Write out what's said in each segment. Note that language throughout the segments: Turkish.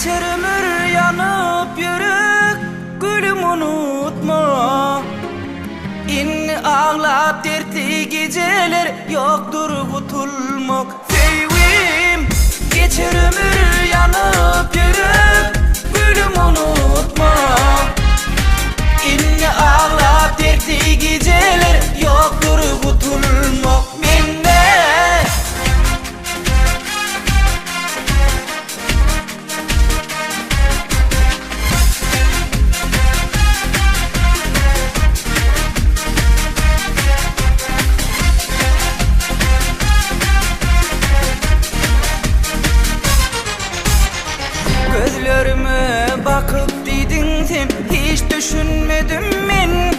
Geçer ömür yanıp yürük, gülüm unutma. İnni ağlap dertli geceler, yoktur kutulmak. Sevim, geçer ömür yanıp yürük, gülüm unutma. İnni ağlap dertli geceler, yoktur kutulmak. Gözlerime bakıp dedin sen, hiç düşünmedim men.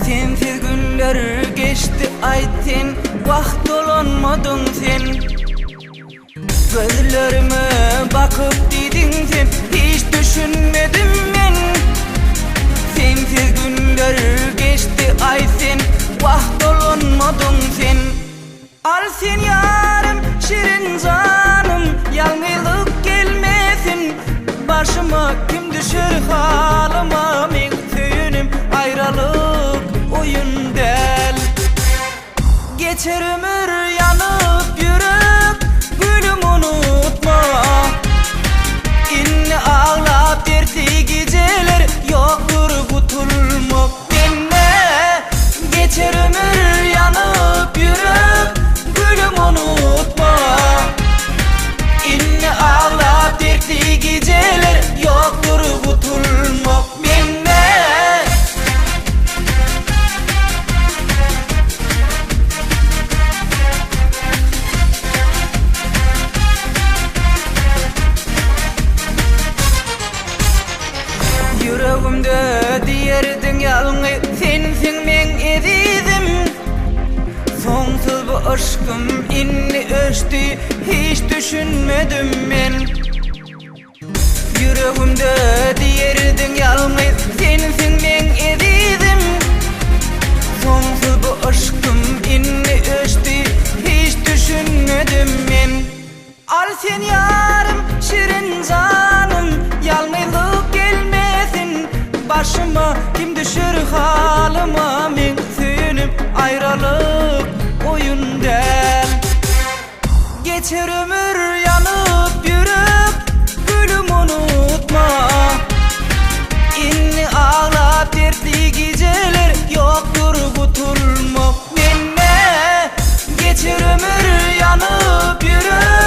Sensiz günler geçti ayten, vakt olanmadın sen. Gözlerime bakıp dedin sen, hiç düşünmedim men. Sensiz günler geçti ayten, vakt olanmadın sen. Al sen yarım şirin canım, yalnızlık gelmesin başıma. Kim düşür halıma, men söyünüm ayrılık oyun del. Geçer ömür yanıp yürük, gülüm unutma. İnni ağlap dertli geceler, yoktur kutulmak. Minne geçer ömür yanıp yürük, gülüm unutma. İnni ağlap dertli geceler, yoktur kutulmak. Minne yüreğimde diyerdin yalnız sensin men ezizim. Sonsuz bu aşkım inni öştü, hiç düşünmedim men. Yüreğimde diyerdin yalnız sensin men ezizim. Sonsuz bu aşkım inni öştü, hiç düşünmedim men. Al sen yarım şirin canım, yalnızlık gelmesin başıma. Kim düşür halıma, men söyünüm ayrılık oyun del. Geçer ömür yanıp yürük, gülüm unutma. İnni ağlap dertli geceler, yoktur kutulmak. Minne geçer ömür yanıp yürük,